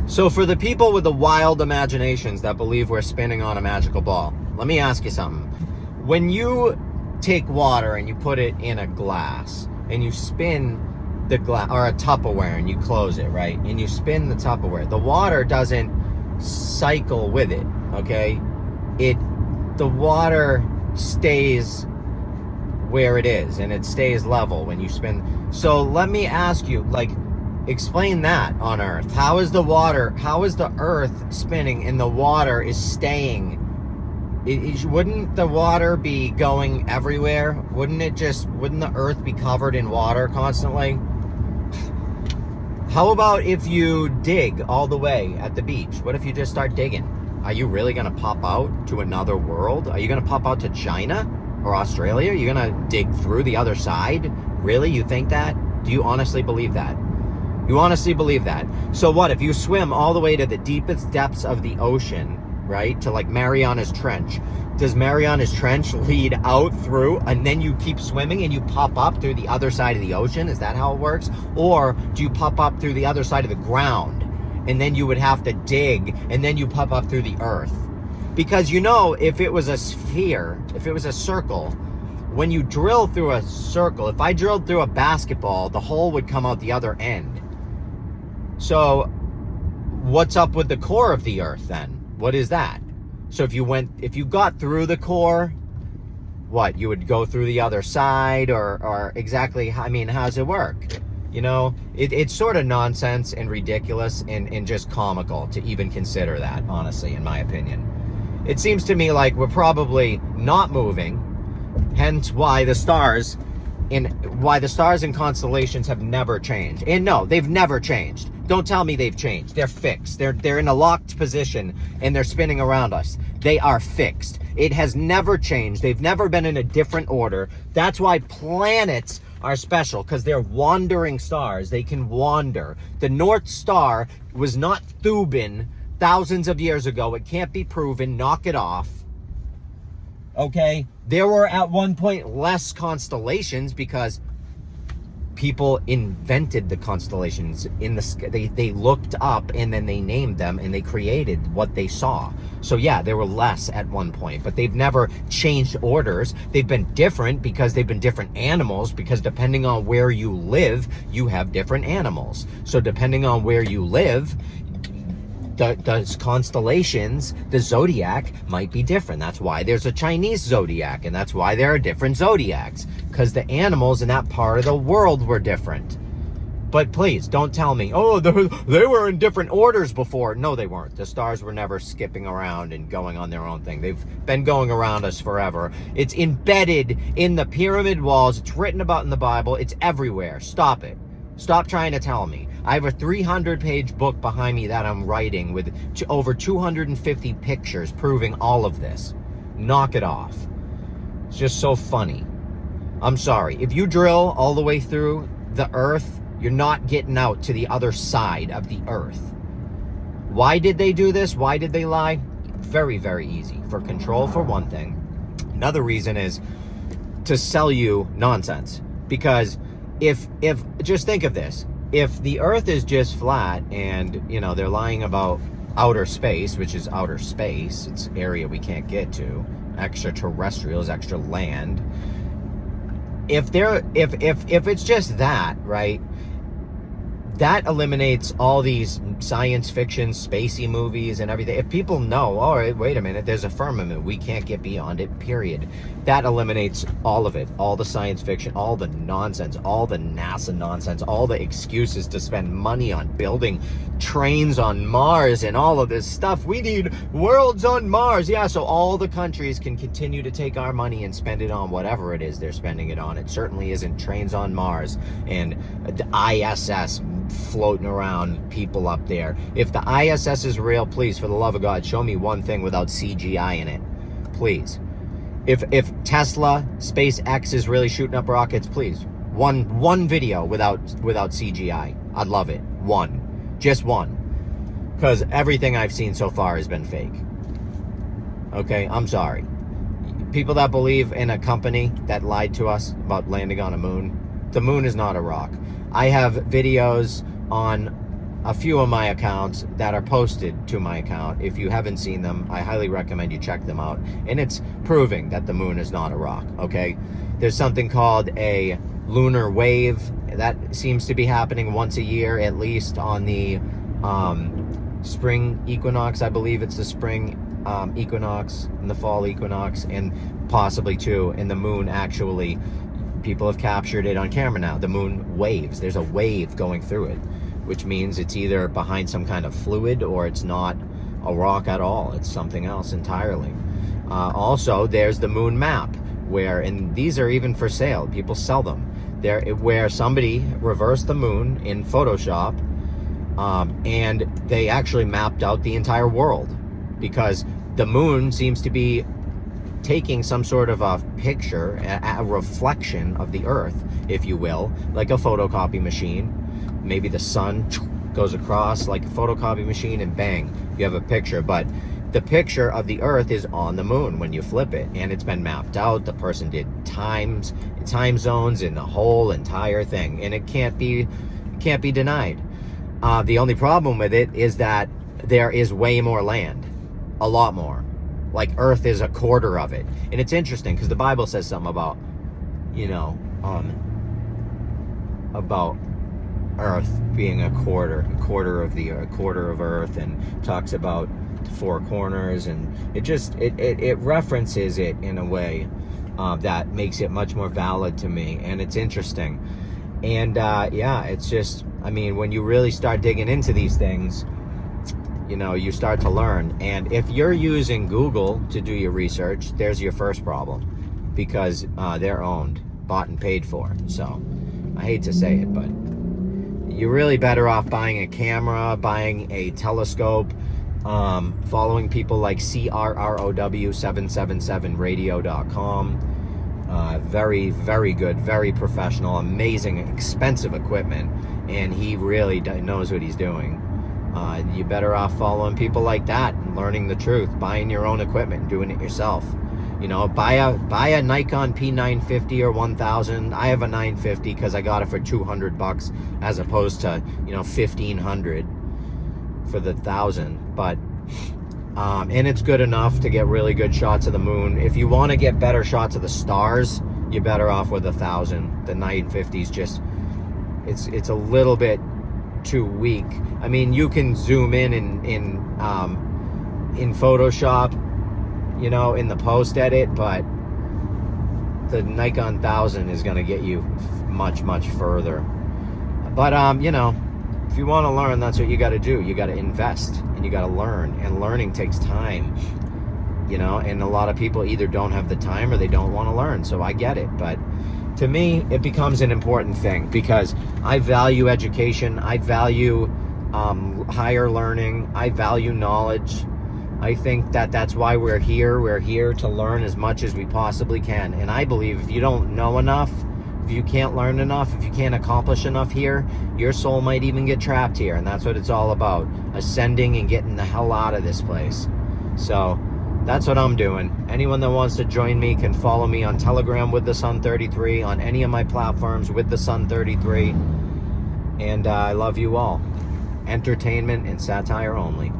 So for the people with the wild imaginations that believe we're spinning on a magical ball, let me ask you something. When you take water and you put it in a glass and you spin the glass, or a Tupperware, and you close it, right? And you spin the Tupperware, the water doesn't cycle with it, okay? The water stays where it is and it stays level when you spin. So let me ask you, like, explain that on Earth. How is the Earth spinning and the water is staying? Wouldn't the water be going everywhere? Wouldn't the Earth be covered in water constantly? How about if you dig all the way at the beach? What if you just start digging? Are you really going to pop out to another world? Are you going to pop out to China or Australia? Are you going to dig through the other side? Really? You think that? Do you honestly believe that? You honestly believe that? So what if you swim all the way to the deepest depths of the ocean, right? To like Mariana's Trench. Does Mariana's Trench lead out through and then you keep swimming and you pop up through the other side of the ocean? Is that how it works? Or do you pop up through the other side of the ground and then you would have to dig and then you pop up through the earth? Because you know, if it was a sphere, if it was a circle, when you drill through a circle, if I drilled through a basketball, the hole would come out the other end. So what's up with the core of the earth then? What is that? So if you got through the core, what, you would go through the other side, or exactly, I mean, how does it work? You know, it's sort of nonsense and ridiculous and just comical to even consider that, honestly, in my opinion. It seems to me like we're probably not moving, hence why the stars and constellations have never changed. And no, they've never changed. Don't tell me they've changed. They're fixed. They're in a locked position and they're spinning around us. They are fixed. It has never changed. They've never been in a different order. That's why planets are special, because they're wandering stars. They can wander. The North Star was not Thuban thousands of years ago. It can't be proven. Knock it off. Okay? There were at one point less constellations because people invented the constellations in the sky. They looked up and then they named them and they created what they saw. So yeah, there were less at one point, but they've never changed orders. They've been different because they've been different animals, because depending on where you live, you have different animals. So depending on where you live, the constellations, the zodiac might be different. That's why there's a Chinese zodiac, and that's why there are different zodiacs, because the animals in that part of the world were different. But please don't tell me, oh, they were in different orders before. No, they weren't. The stars were never skipping around and going on their own thing. They've been going around us forever. It's embedded in the pyramid walls. It's written about in the Bible. It's everywhere. Stop it. Stop trying to tell me. I have a 300-page book behind me that I'm writing with over 250 pictures proving all of this. Knock it off. It's just so funny. I'm sorry. If you drill all the way through the earth, you're not getting out to the other side of the earth. Why did they do this? Why did they lie? Very, very easy. For control, for one thing. Another reason is to sell you nonsense. Because if just think of this. If the earth is just flat and, you know, they're lying about outer space, which is outer space, it's area we can't get to, extraterrestrials, extra land. If it's just that, right? That eliminates all these science fiction, spacey movies and everything. If people know, all right, wait a minute, there's a firmament, we can't get beyond it, period. That eliminates all of it, all the science fiction, all the nonsense, all the NASA nonsense, all the excuses to spend money on building trains on Mars and all of this stuff. We need worlds on Mars. Yeah, so all the countries can continue to take our money and spend it on whatever it is they're spending it on. It certainly isn't trains on Mars and the ISS floating around people up there. If the ISS is real, please, for the love of God, show me one thing without CGI in it. Please. If Tesla, SpaceX is really shooting up rockets, please. One video without CGI. I'd love it. One. Just one. Because everything I've seen so far has been fake. Okay? I'm sorry. People that believe in a company that lied to us about landing on a moon, the moon is not a rock. I have videos on a few of my accounts that are posted to my account. If you haven't seen them, I highly recommend you check them out. And it's proving that the moon is not a rock, okay? There's something called a lunar wave that seems to be happening once a year, at least on the spring equinox. I believe it's the spring equinox and the fall equinox, and possibly too in the moon. Actually, people have captured it on camera now. The moon waves. There's a wave going through it, which means it's either behind some kind of fluid or it's not a rock at all. It's something else entirely. Also, there's the moon map, and these are even for sale. People sell them. Where somebody reversed the moon in Photoshop, and they actually mapped out the entire world, because the moon seems to be taking some sort of a picture, a reflection of the Earth, if you will, like a photocopy machine. Maybe the sun goes across like a photocopy machine, and bang, you have a picture. But the picture of the Earth is on the moon when you flip it, and it's been mapped out. The person did time zones in the whole entire thing, and it can't be denied. The only problem with it is that there is way more land, a lot more. Like Earth is a quarter of it. And it's interesting because the Bible says something about, about Earth being a quarter of Earth, and talks about the four corners, and it references it in a way that makes it much more valid to me, and it's interesting. And it's just, when you really start digging into these things, you start to learn. And if you're using Google to do your research, there's your first problem, because they're owned, bought and paid for. So I hate to say it, but you're really better off buying a camera, buying a telescope, following people like CRROW777radio.com. Very, very good, very professional, amazing, expensive equipment, and he really knows what he's doing. You're better off following people like that and learning the truth, buying your own equipment and doing it yourself. Buy a Nikon P950 or 1000. I have a 950 because I got it for $200 as opposed to $1,500 for the 1000. But and it's good enough to get really good shots of the moon. If you want to get better shots of the stars, you're better off with 1000. The 950's just it's a little bit too weak. You can zoom in Photoshop, in the post edit, but the Nikon 1000 is going to get you much, much further. But if you want to learn, that's what you got to do. You got to invest, and you got to learn, and learning takes time. And a lot of people either don't have the time or they don't want to learn. So I get it, but to me, it becomes an important thing, because I value education. I value higher learning. I value knowledge. I think that's why we're here. We're here to learn as much as we possibly can. And I believe if you don't know enough, if you can't learn enough, if you can't accomplish enough here, your soul might even get trapped here. And that's what it's all about, ascending and getting the hell out of this place. So that's what I'm doing. Anyone that wants to join me can follow me on Telegram with the Sun33, on any of my platforms with the Sun33. And I love you all. Entertainment and satire only.